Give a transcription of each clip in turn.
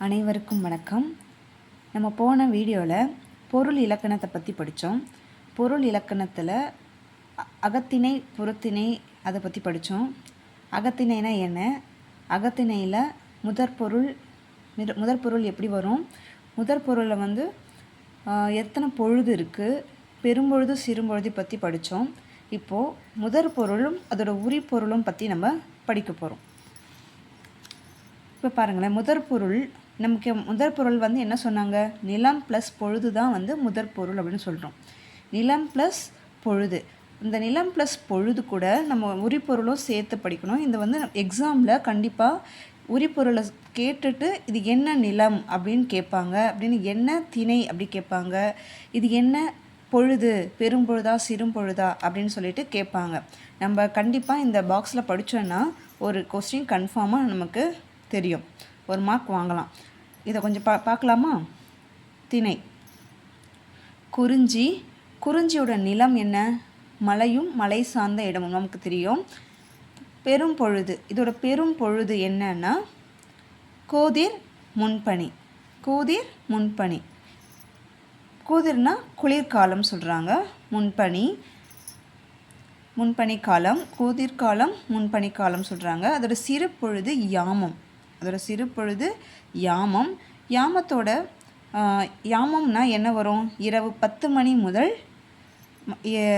அனைவருக்கும் வணக்கம். நம்ம போன வீடியோவில் பொருள் இலக்கணத்தை பற்றி படித்தோம். பொருள் இலக்கணத்தில் அகத்திணை புறத்திணை அதை பற்றி படித்தோம். அகத்திணைனா என்ன, அகத்திணையில் முதற்பொருள் எப்படி வரும், முதற்பொருளில் எத்தனை பொழுது இருக்குது, பெரும்பொழுது சிறும்பொழுது பற்றி படித்தோம். இப்போது முதற்பொருளும் அதோட உரிப்பொருளும் பற்றி நம்ம படிக்க போகிறோம். இப்போ பாருங்களேன், முதற்பொருள் என்ன சொன்னாங்க, நிலம் ப்ளஸ் பொழுது தான் முதற்பொருள் அப்படின்னு சொல்கிறோம். நிலம் ப்ளஸ் பொழுது, இந்த நிலம் ப்ளஸ் பொழுது கூட நம்ம உரிப்பொருளும் சேர்த்து படிக்கணும். இந்த எக்ஸாமில் கண்டிப்பாக உரிப்பொருளை கேட்டுட்டு இது என்ன நிலம் அப்படின்னு கேட்பாங்க, அப்படின்னு என்ன திணை அப்படி கேட்பாங்க, இது என்ன பொழுது, பெரும்பொழுதா சிறும்பொழுதா அப்படின்னு சொல்லிட்டு கேட்பாங்க. நம்ம கண்டிப்பாக இந்த பாக்ஸில் படித்தோன்னா ஒரு கொஸ்டின் கன்ஃபார்மாக நமக்கு தெரியும், ஒரு மார்க் வாங்கலாம். இதை கொஞ்சம் பார்க்கலாமா. திணை குறிஞ்சியோட நிலம் என்ன, மலையும் மலை சார்ந்த இடமும் நமக்கு தெரியும். பெரும் பொழுது, இதோட பெரும் பொழுது என்னன்னா கோதிர் முன்பனி. கோதிர்னா குளிர்காலம் சொல்கிறாங்க, முன்பனி காலம், கோதிர்காலம், முன்பனி காலம் சொல்கிறாங்க. அதோட சிறு பொழுது யாமம். யாமம்னா என்ன வரும், இரவு 10 மணி முதல்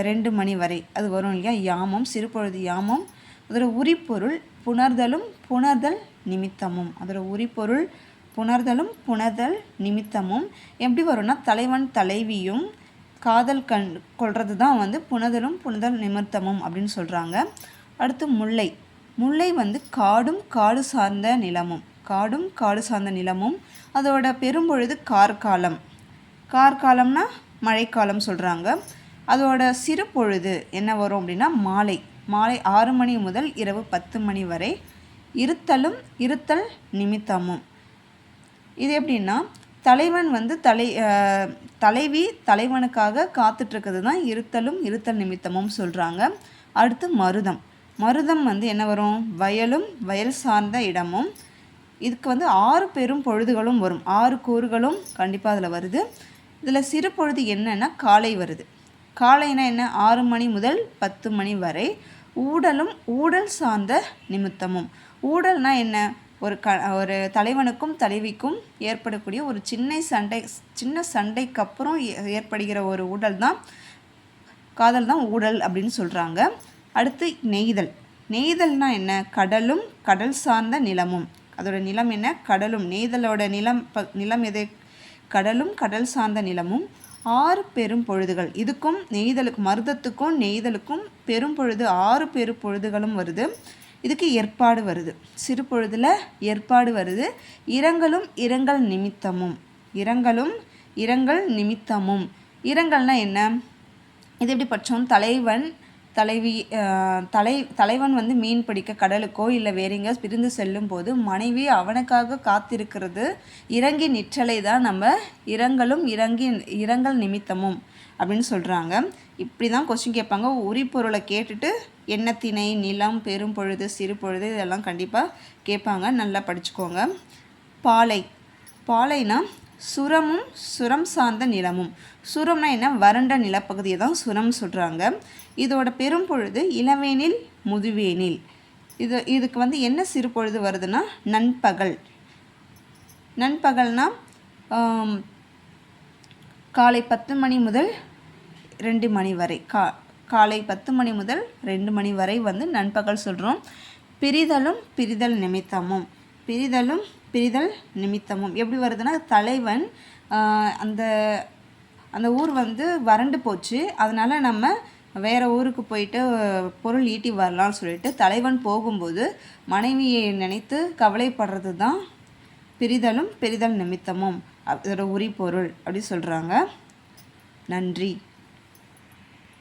2 மணி வரை அது வரும் இல்லையா, யாமம், சிறுபொழுது யாமம். அதோட உரிப்பொருள் புணர்தல் நிமித்தமும் எப்படி வரும்னா காதல் தலைவியும் காதல் கொள்வது தான் புணர்தல் நிமித்தமும் அப்படின்னு சொல்கிறாங்க. அடுத்து முல்லை காடும் காடு சார்ந்த நிலமும். அதோட பெரும்பொழுது கார்காலம்னா மழைக்காலம் சொல்கிறாங்க. அதோட சிறு பொழுது என்ன வரும் அப்படின்னா மாலை 6 மணி முதல் இரவு 10 மணி வரை. இருத்தல் நிமித்தமும், இது எப்படின்னா தலைவன் தலைவி தலைவனுக்காக காத்துட்ருக்கிறது தான் இருத்தல் நிமித்தமும் சொல்கிறாங்க. அடுத்து மருதம் என்ன வரும், வயல் சார்ந்த இடமும். இதுக்கு 6 பெரும் பொழுதுகளும் வரும், 6 கூறுகளும் கண்டிப்பாக அதில் வருது. இதில் சிறு பொழுது என்னன்னா காலை வருது. காலைனா என்ன, 6 மணி முதல் 10 மணி வரை. ஊடல் சார்ந்த நிமித்தமும். ஊடல்னா என்ன, ஒரு தலைவனுக்கும் தலைவிக்கும் ஏற்படக்கூடிய ஒரு சின்ன சண்டைக்கு அப்புறம் ஏற்படுகிற ஒரு காதல் தான் ஊடல் அப்படின்னு சொல்கிறாங்க. அடுத்து நெய்தல்னா என்ன, கடல் சார்ந்த நிலமும். அதோட நிலம் என்ன, கடலும். நெய்தலோட நிலம் எது, கடல் சார்ந்த நிலமும். 6 பெரும் பொழுதுகள், இதுக்கும் மருதத்துக்கும் நெய்தலுக்கும் பெரும் பொழுது 6 பெரும் பொழுதுகளும் வருது. இதுக்கு ஏற்பாடு வருது, சிறு பொழுதில் ஏற்பாடு வருது. இரங்கல் நிமித்தமும். இரங்கல்னா என்ன, இது எப்படி படித்தோம், தலைவன் மீன் பிடிக்க கடலுக்கோ இல்லை வேற எங்கேயாவது பிரிந்து செல்லும் போது மனைவி அவனுக்காக காத்திருக்கிறது இறங்கி நிற்றலை தான் நம்ம இரங்கல் நிமித்தமும் அப்படின்னு சொல்கிறாங்க. இப்படி தான் கொஸ்டின் கேட்பாங்க. உரிப்பொருளை கேட்டுட்டு என்ன திணை, நிலம், பெரும் பொழுது, சிறு பொழுது இதெல்லாம் கண்டிப்பாக கேட்பாங்க, நல்லா படிச்சுக்கோங்க. பாலைனா சுரம் சார்ந்த நிலமும். சுரம்னா என்ன, வறண்ட நிலப்பகுதியை தான் சுரம் சொல்கிறாங்க. இதோட பெரும் பொழுது இளவேனில் முதுவேனில். இதுக்கு என்ன சிறு பொழுது வருதுன்னா நண்பகல்னா காலை 10 மணி முதல் 2 மணி வரை. காலை 10 மணி முதல் 2 மணி வரை நண்பகல் சொல்கிறோம். பிரிதல் நிமித்தமும் எப்படி வருதுன்னா, தலைவன் அந்த ஊர் வறண்டு போச்சு, அதனால் நம்ம வேறு ஊருக்கு போயிட்டு பொருள் ஈட்டி வரலாம்னு சொல்லிட்டு தலைவன் போகும்போது மனைவியை நினைத்து கவலைப்படுறது தான் பிரிதல் நிமித்தமும் அதோட உரிப்பொருள் அப்படி சொல்கிறாங்க. நன்றி.